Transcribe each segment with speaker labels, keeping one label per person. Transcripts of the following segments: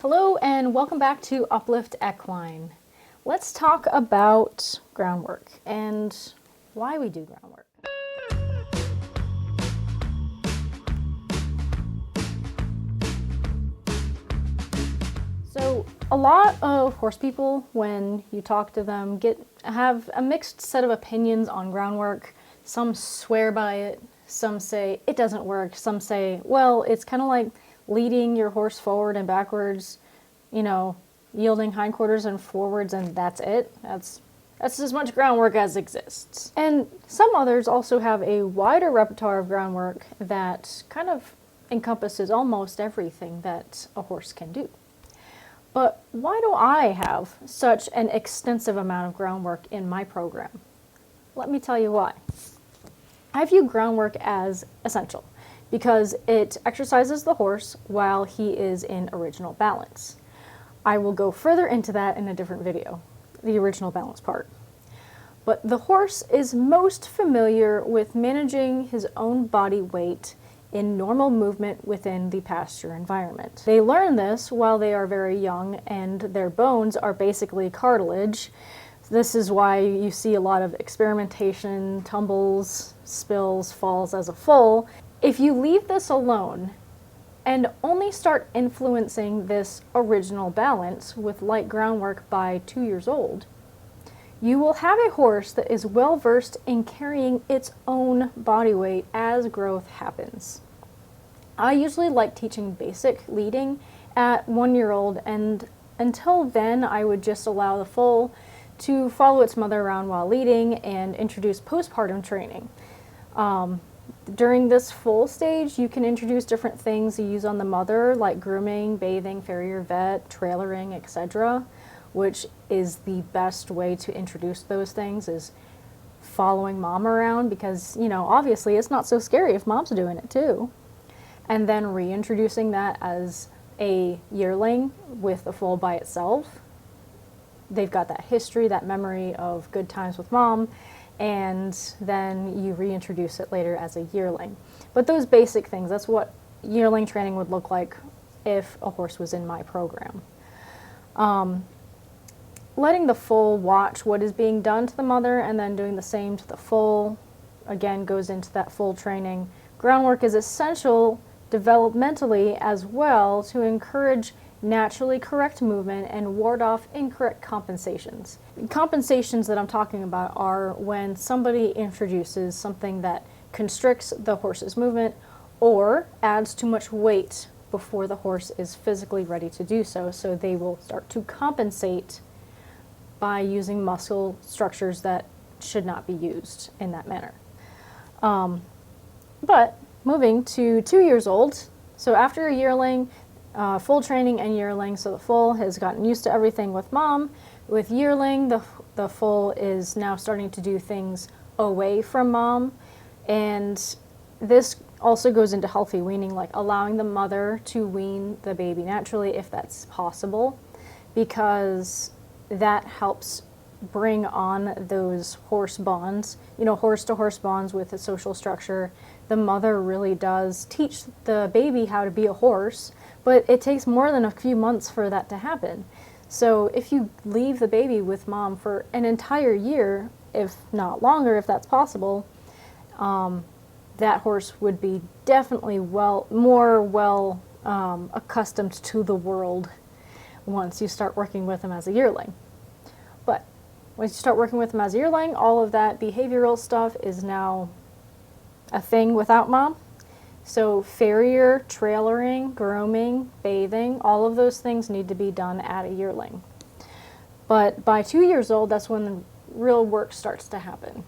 Speaker 1: Hello and welcome back to Uplift Equine. Let's talk about groundwork and why we do groundwork. So a lot of horse people, when you talk to them, have a mixed set of opinions on groundwork. Some swear by it, some say it doesn't work, some say, well, it's kind of like leading your horse forward and backwards, yielding hindquarters and forwards, and that's it. That's as much groundwork as exists. And some others also have a wider repertoire of groundwork that kind of encompasses almost everything that a horse can do. But why do I have such an extensive amount of groundwork in my program? Let me tell you why. I view groundwork as essential because it exercises the horse while he is in original balance. I will go further into that in a different video, the original balance part. But the horse is most familiar with managing his own body weight in normal movement within the pasture environment. They learn this while they are very young and their bones are basically cartilage. This is why you see a lot of experimentation, tumbles, spills, falls as a foal. If you leave this alone and only start influencing this original balance with light groundwork by 2 years old, you will have a horse that is well versed in carrying its own body weight as growth happens. I usually like teaching basic leading at 1 year old, and until then I would just allow the foal to follow its mother around while leading and introduce postpartum training. During this foal stage, you can introduce different things you use on the mother, like grooming, bathing, farrier vet, trailering, etc., which is the best way to introduce those things, is following mom around, because, obviously it's not so scary if mom's doing it too. And then reintroducing that as a yearling with the foal by itself. They've got that history, that memory of good times with mom, and then you reintroduce it later as a yearling. But those basic things, that's what yearling training would look like if a horse was in my program. Letting the foal watch what is being done to the mother and then doing the same to the foal, again, goes into that foal training. Groundwork is essential developmentally as well to encourage naturally correct movement and ward off incorrect compensations. Compensations that I'm talking about are when somebody introduces something that constricts the horse's movement or adds too much weight before the horse is physically ready to do so. So they will start to compensate by using muscle structures that should not be used in that manner. But moving to 2 years old, so after a yearling, full training and yearling, so the foal has gotten used to everything with mom. With yearling, the foal is now starting to do things away from mom, and this also goes into healthy weaning, like allowing the mother to wean the baby naturally if that's possible, because that helps bring on those horse bonds, horse to horse bonds with a social structure. The mother really does teach the baby how to be a horse, but it takes more than a few months for that to happen. So if you leave the baby with mom for an entire year, if not longer, if that's possible, that horse would be definitely more accustomed to the world once you start working with him as a yearling. But once you start working with him as a yearling, all of that behavioral stuff is now a thing without mom. So farrier, trailering, grooming, bathing, all of those things need to be done at a yearling. But by 2 years old, that's when the real work starts to happen.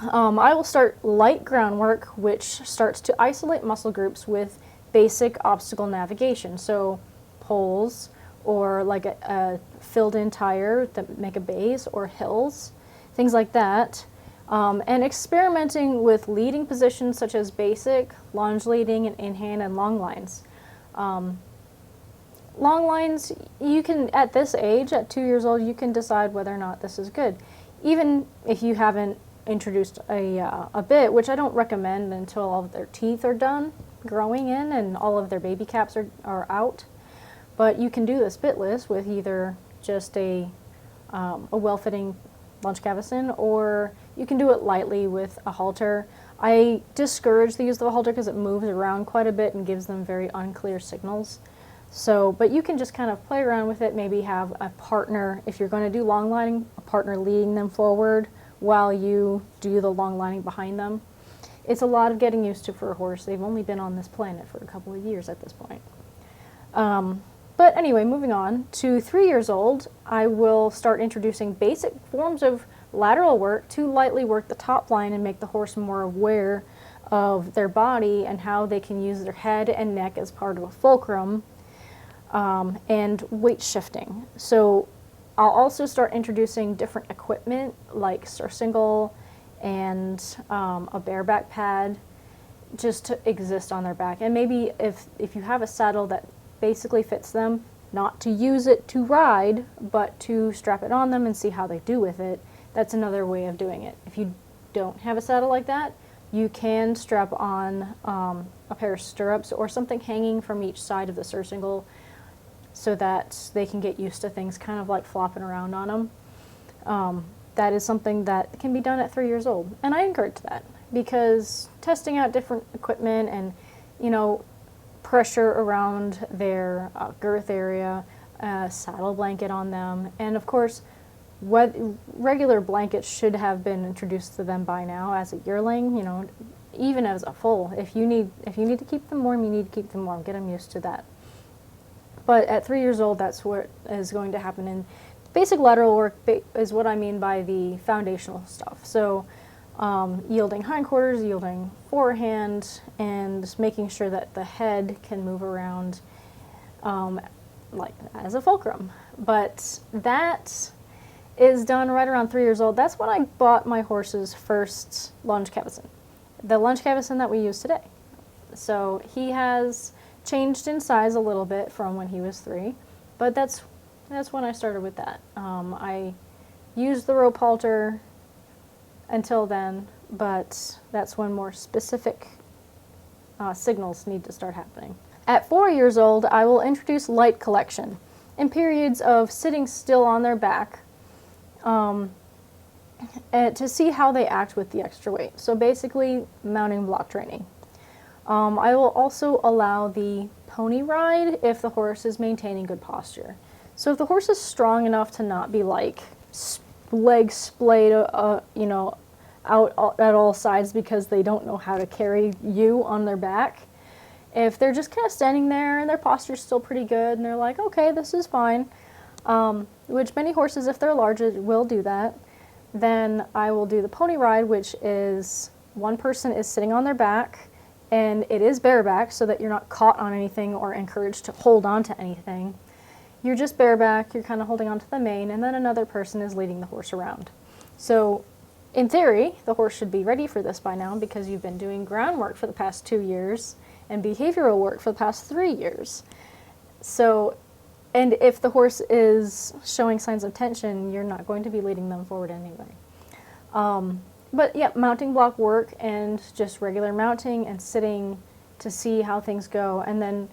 Speaker 1: I will start light groundwork, which starts to isolate muscle groups with basic obstacle navigation. So poles, or like a filled-in tire that make a base, or hills, things like that. And experimenting with leading positions such as basic, lunge leading, and in-hand and long lines. Long lines, you can, at this age, at 2 years old, you can decide whether or not this is good. Even if you haven't introduced a bit, which I don't recommend until all of their teeth are done growing in and all of their baby caps are out. But you can do this bitless with either just a well-fitting lunge cavesson, or you can do it lightly with a halter. I discourage the use of a halter because it moves around quite a bit and gives them very unclear signals. So, but you can just kind of play around with it, maybe have a partner, if you're going to do long lining, a partner leading them forward while you do the long lining behind them. It's a lot of getting used to for a horse. They've only been on this planet for a couple of years at this point. But anyway, moving on to 3 years old, I will start introducing basic forms of lateral work to lightly work the top line and make the horse more aware of their body and how they can use their head and neck as part of a fulcrum, and weight shifting. So I'll also start introducing different equipment like surcingle and a bareback pad, just to exist on their back. And maybe if you have a saddle that basically fits them, not to use it to ride, but to strap it on them and see how they do with it, that's another way of doing it. If you don't have a saddle like that, you can strap on a pair of stirrups or something hanging from each side of the surcingle so that they can get used to things kind of like flopping around on them. That is something that can be done at 3 years old, and I encourage that, because testing out different equipment and, pressure around their girth area, saddle blanket on them, and of course what regular blankets should have been introduced to them by now as a yearling, even as a foal. If you need to keep them warm, you need to keep them warm, get them used to that. But at 3 years old, that's what is going to happen. And basic lateral work is what I mean by the foundational stuff. So yielding hindquarters, yielding forehand, and making sure that the head can move around like as a fulcrum. But that is done right around 3 years old. That's when I bought my horse's first lunge cavesson, the lunge cavesson that we use today. So he has changed in size a little bit from when he was 3, but that's when I started with that. I used the rope halter until then, but that's when more specific signals need to start happening. At 4 years old, I will introduce light collection in periods of sitting still on their back, and to see how they act with the extra weight. So basically, mounting block training. I will also allow the pony ride if the horse is maintaining good posture. So if the horse is strong enough to not be like legs splayed, out at all sides because they don't know how to carry you on their back. If they're just kind of standing there and their posture's still pretty good and they're like, okay, this is fine, which many horses, if they're large, will do that, then I will do the pony ride, which is one person is sitting on their back, and it is bareback so that you're not caught on anything or encouraged to hold on to anything. You're just bareback, you're kind of holding onto the mane, and then another person is leading the horse around. So in theory, the horse should be ready for this by now because you've been doing groundwork for the past 2 years and behavioral work for the past 3 years. So, and if the horse is showing signs of tension, you're not going to be leading them forward anyway. But yeah, mounting block work and just regular mounting and sitting to see how things go, and then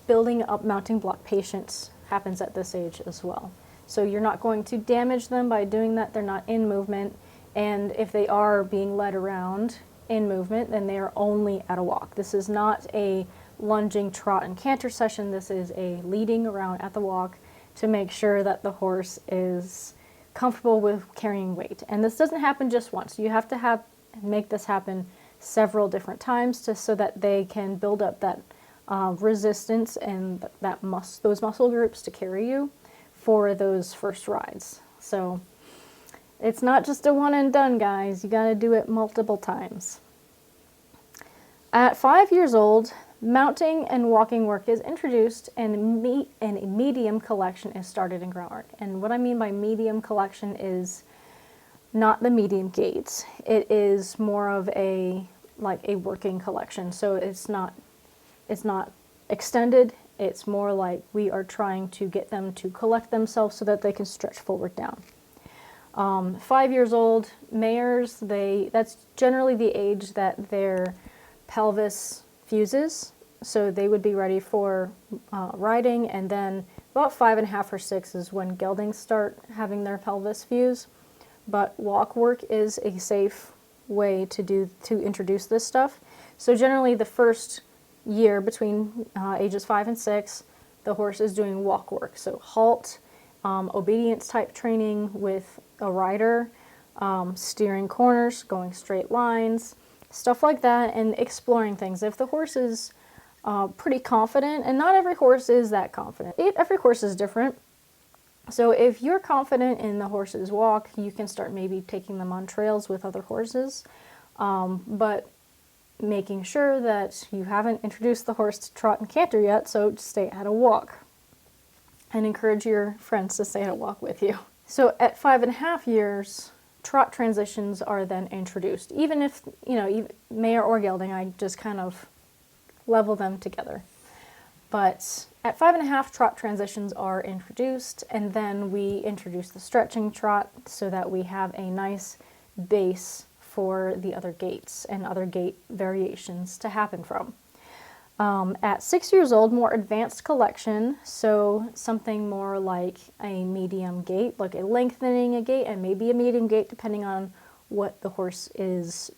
Speaker 1: building up mounting block patience happens at this age as well. So you're not going to damage them by doing that. They're not in movement, and if they are being led around in movement, then they are only at a walk. This is not a lunging, trot, and canter session. This is a leading around at the walk to make sure that the horse is comfortable with carrying weight. And this doesn't happen just once. You have to make this happen several different times so that they can build up that resistance and those muscle groups to carry you for those first rides. So it's not just a one and done, guys. You got to do it multiple times. At 5 years old, mounting and walking work is introduced, and a medium collection is started in groundwork. And what I mean by medium collection is not the medium gait. It is more of a working collection. So it's not extended. It's more like we are trying to get them to collect themselves so that they can stretch forward down. 5 years old, mares, that's generally the age that their pelvis fuses so they would be ready for riding, and then about 5.5 or 6 is when geldings start having their pelvis fuse. But walk work is a safe way to introduce this stuff. So generally the first year between ages 5 and 6, the horse is doing walk work. So halt, obedience type training with a rider, steering corners, going straight lines, stuff like that, and exploring things. If the horse is pretty confident, and not every horse is that confident. Every horse is different. So if you're confident in the horse's walk, you can start maybe taking them on trails with other horses, but making sure that you haven't introduced the horse to trot and canter yet, so stay at a walk. And encourage your friends to stay at a walk with you. So at 5.5 years, trot transitions are then introduced. Even if, mare or gelding, I just kind of level them together. But at 5.5, trot transitions are introduced, and then we introduce the stretching trot so that we have a nice base for the other gaits and other gait variations to happen from. At 6 years old, more advanced collection, so something more like a medium gait, like a lengthening a gait and maybe a medium gait depending on what the horse is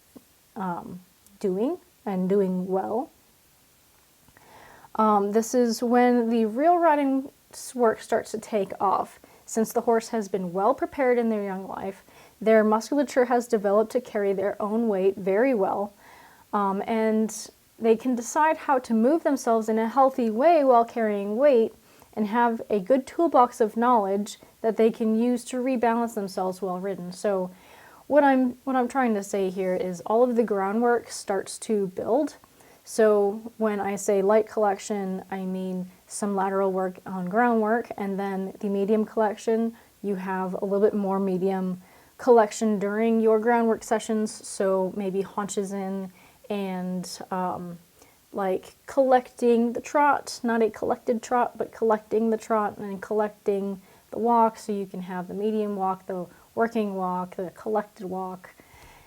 Speaker 1: doing and doing well. This is when the real riding work starts to take off. Since the horse has been well prepared in their young life, their musculature has developed to carry their own weight very well, and they can decide how to move themselves in a healthy way while carrying weight and have a good toolbox of knowledge that they can use to rebalance themselves while ridden. So what I'm trying to say here is all of the groundwork starts to build. So when I say light collection, I mean some lateral work on groundwork, and then the medium collection, you have a little bit more medium collection during your groundwork sessions, so maybe haunches in and like collecting the trot, not a collected trot, but collecting the trot and collecting the walk, so you can have the medium walk, the working walk, the collected walk,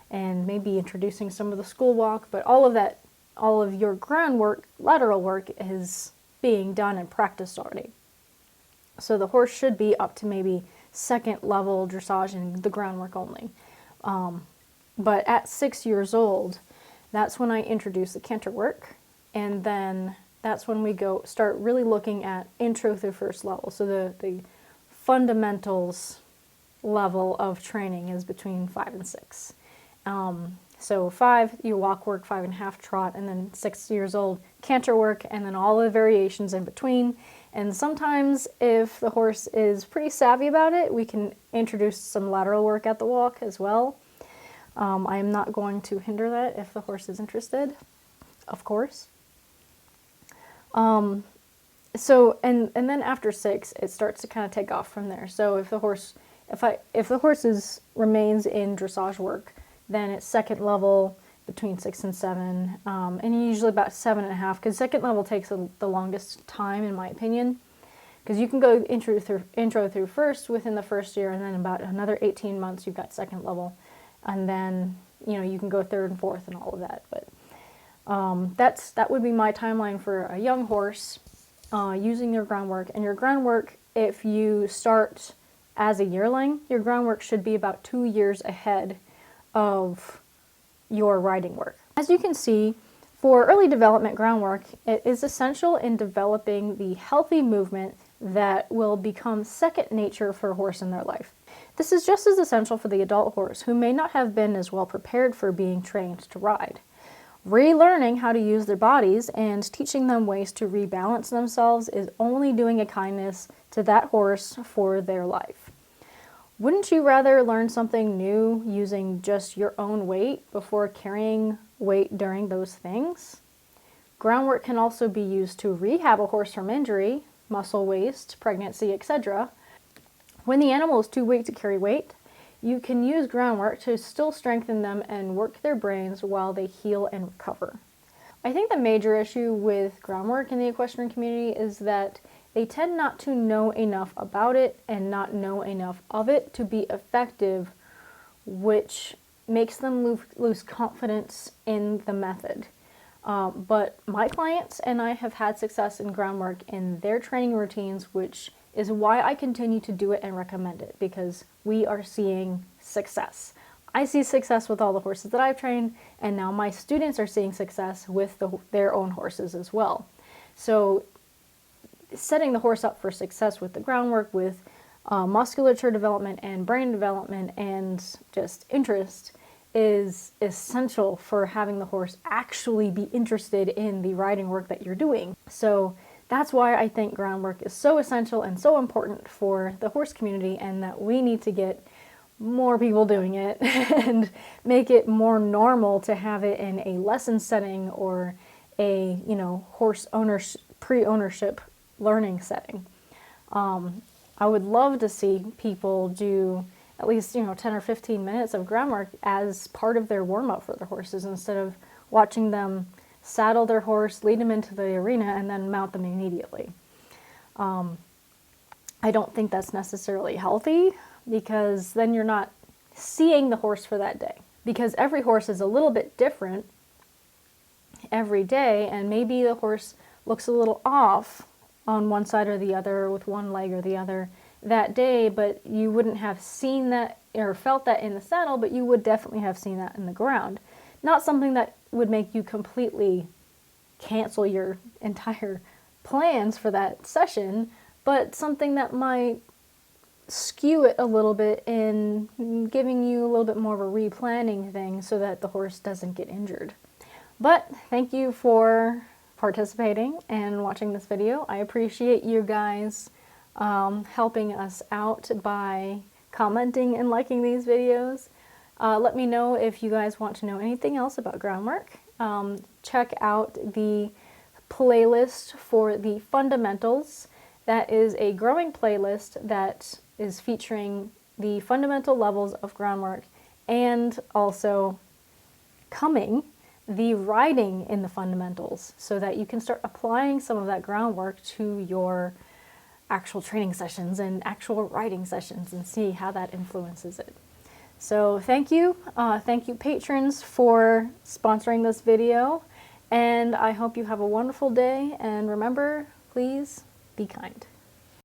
Speaker 1: and maybe introducing some of the school walk, but all of your groundwork, lateral work is being done and practiced already. So the horse should be up to maybe second level dressage and the groundwork only. But at 6 years old, that's when I introduce the canter work, and then that's when we start really looking at intro through first level. So the fundamentals level of training is between 5 and 6. So 5, you walk work, 5.5 trot, and then 6 years old, canter work, and then all the variations in between. And sometimes if the horse is pretty savvy about it, we can introduce some lateral work at the walk as well. I am not going to hinder that if the horse is interested, of course. So, and then after 6, it starts to kind of take off from there. So if the horse remains in dressage work, then it's second level between 6 and 7, and usually about 7.5, because second level takes the longest time, in my opinion, because you can go intro through first within the first year, and then about another 18 months you've got second level, and then you can go third and fourth and all of that. But that would be my timeline for a young horse using your groundwork. And your groundwork, if you start as a yearling, your groundwork should be about 2 years ahead of your riding work. As you can see, for early development groundwork, it is essential in developing the healthy movement that will become second nature for a horse in their life. This is just as essential for the adult horse, who may not have been as well prepared for being trained to ride. Relearning how to use their bodies and teaching them ways to rebalance themselves is only doing a kindness to that horse for their life. Wouldn't you rather learn something new using just your own weight before carrying weight during those things? Groundwork can also be used to rehab a horse from injury, muscle waste, pregnancy, etc. When the animal is too weak to carry weight, you can use groundwork to still strengthen them and work their brains while they heal and recover. I think the major issue with groundwork in the equestrian community is that they tend not to know enough about it and not know enough of it to be effective, which makes them lose confidence in the method. But my clients and I have had success in groundwork in their training routines, which is why I continue to do it and recommend it, because we are seeing success. I see success with all the horses that I've trained, and now my students are seeing success with their own horses as well. So setting the horse up for success with the groundwork, with musculature development and brain development and just interest, is essential for having the horse actually be interested in the riding work that you're doing. So that's why I think groundwork is so essential and so important for the horse community, and that we need to get more people doing it and make it more normal to have it in a lesson setting or a, horse ownership, pre-ownership learning setting. I would love to see people do at least, 10 or 15 minutes of groundwork as part of their warm-up for their horses, instead of watching them saddle their horse, lead them into the arena, and then mount them immediately. I don't think that's necessarily healthy, because then you're not seeing the horse for that day. Because every horse is a little bit different every day, and maybe the horse looks a little off on one side or the other, with one leg or the other that day, but you wouldn't have seen that or felt that in the saddle, but you would definitely have seen that in the ground. Not something that would make you completely cancel your entire plans for that session, but something that might skew it a little bit in giving you a little bit more of a replanning thing so that the horse doesn't get injured. But thank you for participating and watching this video. I appreciate you guys helping us out by commenting and liking these videos. Let me know if you guys want to know anything else about groundwork. Check out the playlist for the fundamentals. That is a growing playlist that is featuring the fundamental levels of groundwork, and also coming the riding in the fundamentals, so that you can start applying some of that groundwork to your actual training sessions and actual riding sessions, and see how that influences it. So thank you patrons for sponsoring this video, and I hope you have a wonderful day, and remember, please be kind.